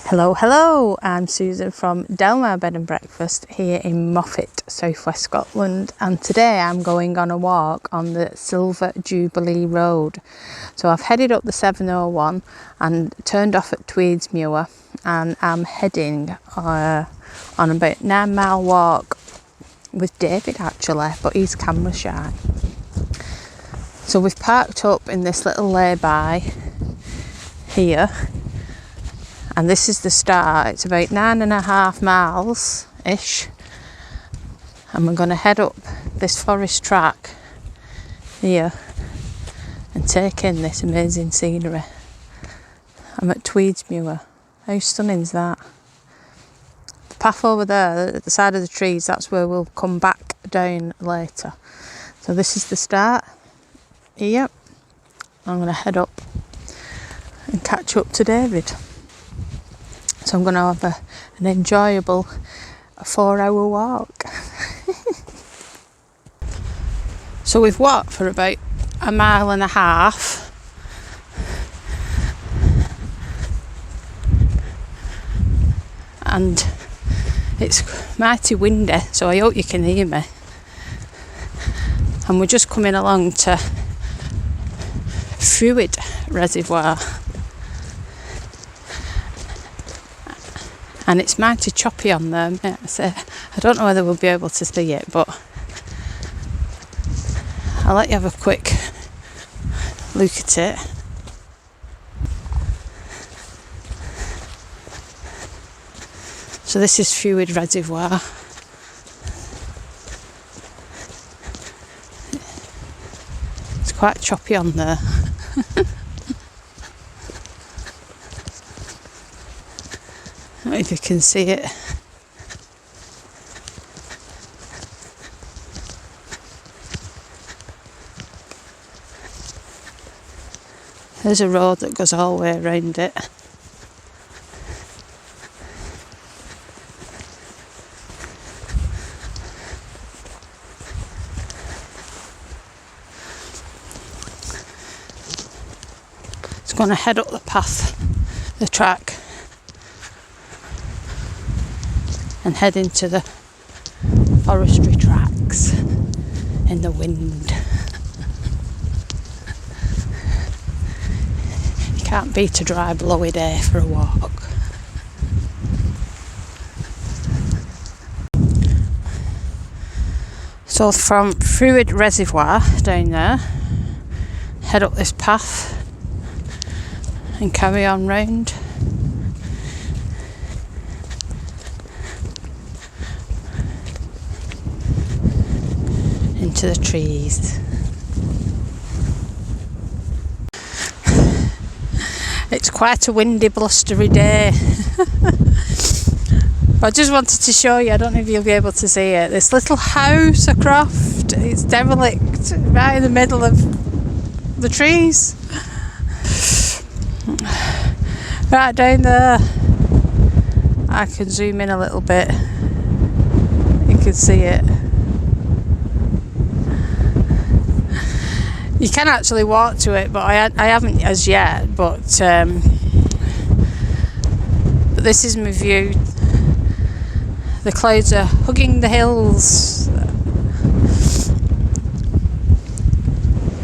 Hello, I'm Susan from Dell-Mar B&B here in Moffat, southwest Scotland, and today I'm going on a walk on the Silver Jubilee Road. So I've headed up the 701 and turned off at Tweed's Muir, and I'm heading on about 9-mile walk with David actually, but he's camera shy. So we've parked up in this little lay-by here. And this is the start. It's about 9.5 miles-ish. And we're going to head up this forest track here and take in this amazing scenery. I'm at Tweed's Muir. How stunning is that? The path over there at the side of the trees, that's where we'll come back down later. So this is the start here. I'm going to head up and catch up to David. So I'm going to have an enjoyable 4-hour walk. So we've walked for about 1.5 miles. And it's mighty windy, so I hope you can hear me. And we're just coming along to Tweed Reservoir. And it's mighty choppy on there, mate. So I don't know whether we'll be able to see it, but I'll let you have a quick look at it. So this is Tweed Reservoir. It's quite choppy on there. I don't know if you can see it. There's a road that goes all the way around it. It's going to head up the path, the track, and head into the forestry tracks in the wind. You can't beat a dry blowy day for a walk. So from Tweed Reservoir down there, head up this path and carry on round. Into the trees. It's quite a windy, blustery day. But I just wanted to show you, I don't know if you'll be able to see it, this little house across, it's derelict right in the middle of the trees. Right down there. I can zoom in a little bit. You can see it. You can actually walk to it, but I haven't as yet. But this is my view. The clouds are hugging the hills,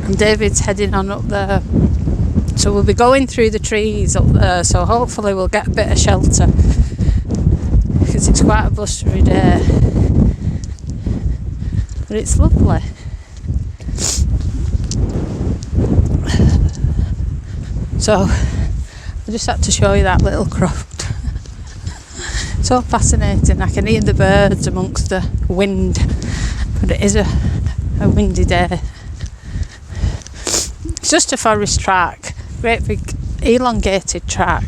and David's heading on up there. So we'll be going through the trees up there. So hopefully we'll get a bit of shelter because it's quite a blustery day. But it's lovely. So I just had to show you that little croft. So fascinating. I can hear the birds amongst the wind, but it is a windy day. It's just a forest track, great big elongated track,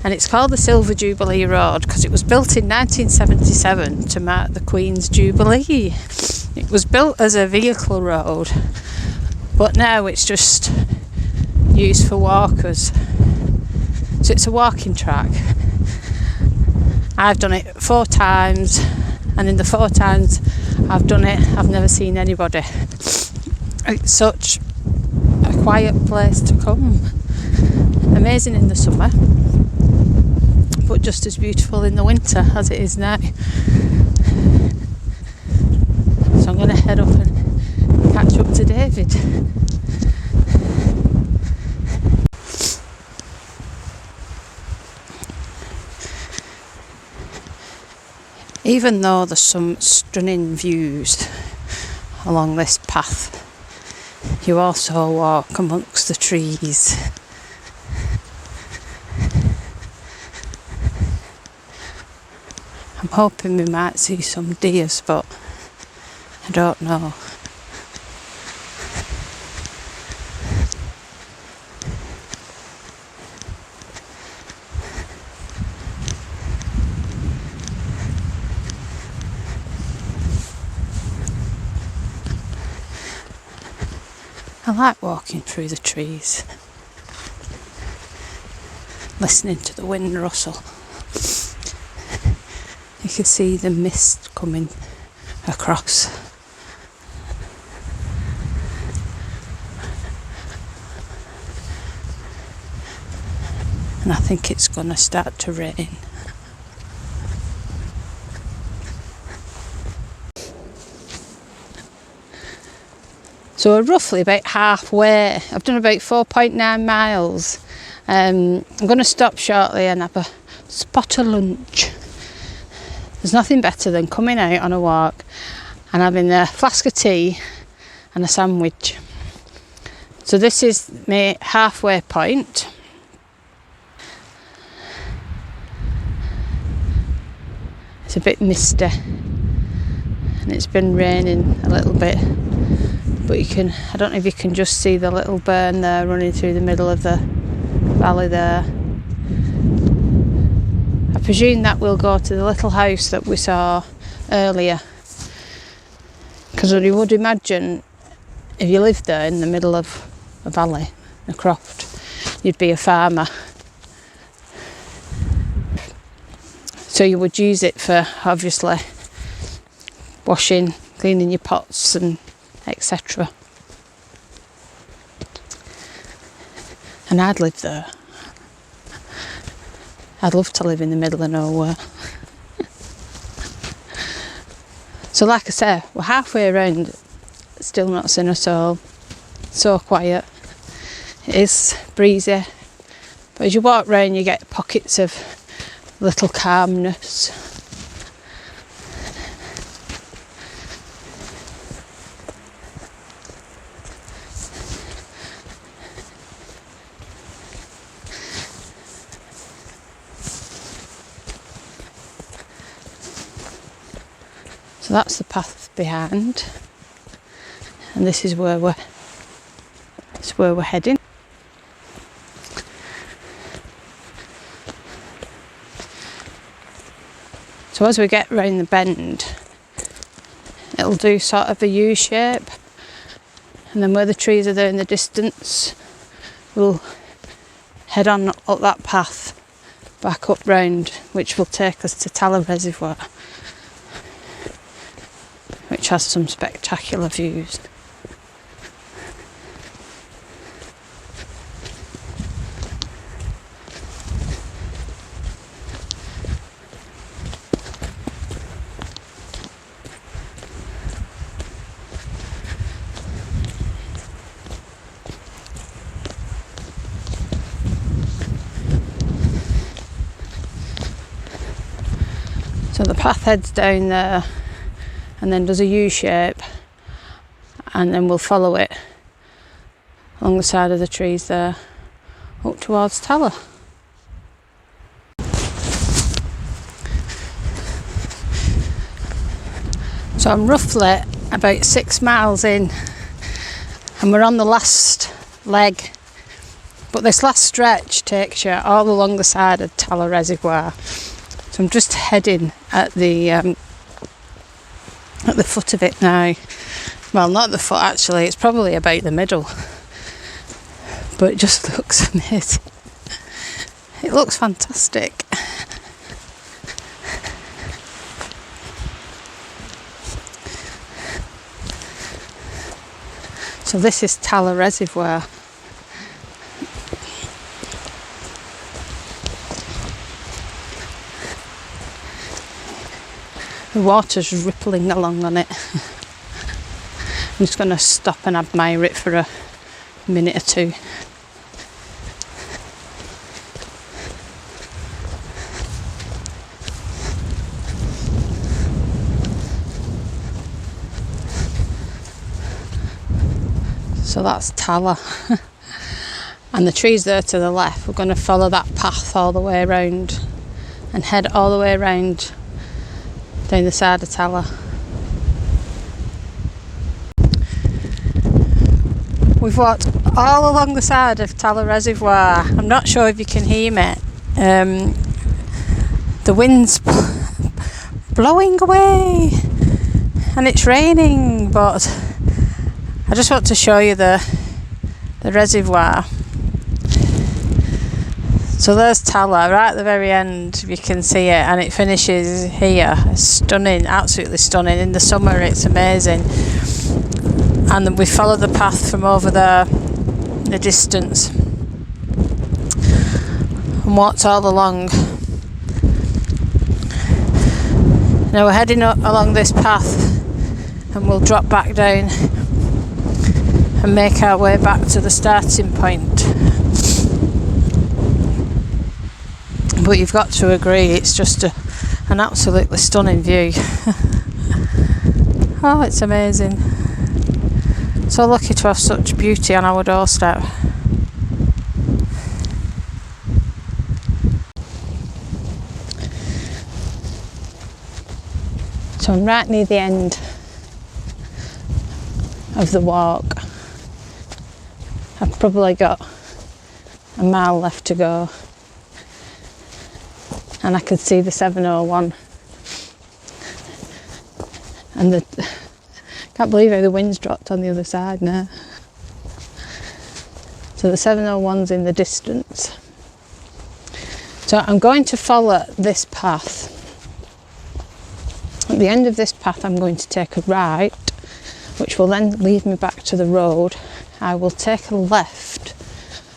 and it's called the Silver Jubilee Road because it was built in 1977 to mark the Queen's Jubilee. It was built as a vehicle road, but now it's just used for walkers. So it's a walking track. I've done it 4 times, and in the 4 times I've done it, I've never seen anybody. It's such a quiet place to come. Amazing in the summer. but just as beautiful in the winter as it is now. So I'm going to head up and catch up to David. Even though there's some stunning views along this path, you also walk amongst the trees. I'm hoping we might see some deers, but I don't know. I like walking through the trees, listening to the wind rustle. You can see the mist coming across. And I think it's going to start to rain. So we're roughly about halfway. I've done about 4.9 miles. I'm going to stop shortly and have a spot of lunch. There's nothing better than coming out on a walk and having a flask of tea and a sandwich. So this is my halfway point. It's a bit misty and it's been raining a little bit. But I don't know if you can just see the little burn there running through the middle of the valley there. I presume that will go to the little house that we saw earlier. Because you would imagine if you lived there in the middle of a valley, a croft, you'd be a farmer. So you would use it for, obviously, washing, cleaning your pots and etc. And I'd live there. I'd love to live in the middle of nowhere. So like I say, we're halfway around, still not seen a soul. So quiet. It is breezy. But as you walk round you get pockets of little calmness. So that's the path behind, and this is where we're heading. So as we get round the bend, it'll do sort of a U shape, and then where the trees are there in the distance, we'll head on up that path back up round, which will take us to Talla Reservoir, which has some spectacular views. So the path heads down there and then does a U shape, and then we'll follow it along the side of the trees there up towards Tala. So I'm roughly about 6 miles in and we're on the last leg, but this last stretch takes you all along the side of Tala Reservoir. So I'm just heading at the foot of it now. Well, not the foot actually, it's probably about the middle, but it just looks amazing. It looks fantastic. So this is Talla Reservoir. The water's rippling along on it. I'm just going to stop and admire it for a minute or two. So that's Talla. And the trees there to the left, we're going to follow that path all the way around and head all the way around down the side of Talla. We've walked all along the side of Tala Reservoir. I'm not sure if you can hear me. The wind's blowing away and it's raining, but I just want to show you the reservoir. So there's Talla right at the very end, if you can see it, and it finishes here. It's stunning, absolutely stunning. In the summer it's amazing. And we followed the path from over there, the distance, and walked all along. Now we're heading along this path and we'll drop back down and make our way back to the starting point. But you've got to agree, it's just an absolutely stunning view. Oh, it's amazing. So lucky to have such beauty on our doorstep. So I'm right near the end of the walk. I've probably got a mile left to go. And I could see the 701. And can't believe how the wind's dropped on the other side now. So the 701's in the distance. So I'm going to follow this path. At the end of this path I'm going to take a right, which will then lead me back to the road. I will take a left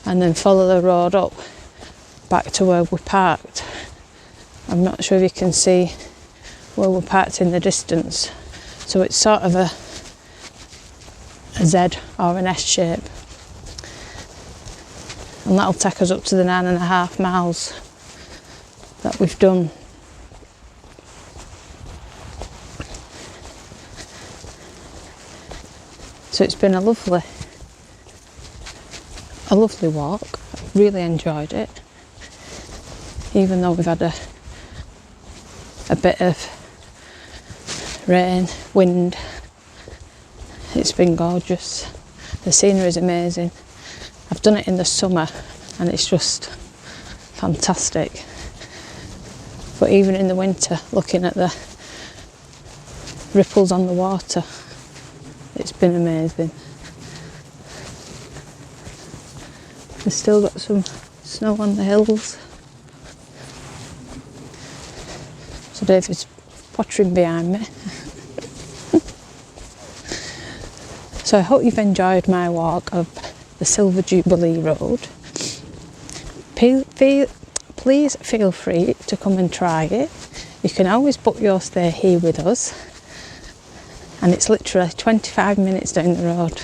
and then follow the road up back to where we parked. I'm not sure if you can see where we're parked in the distance. So it's sort of a Z or an S shape, and that'll take us up to the 9.5 miles that we've done. So it's been a lovely walk. I've really enjoyed it, even though we've had a bit of rain, wind. It's been gorgeous. The scenery is amazing. I've done it in the summer and it's just fantastic. But even in the winter, looking at the ripples on the water, it's been amazing. We've still got some snow on the hills. So David's pottering behind me. So I hope you've enjoyed my walk of the Silver Jubilee Road. Please feel free to come and try it. You can always book your stay here with us, and it's literally 25 minutes down the road.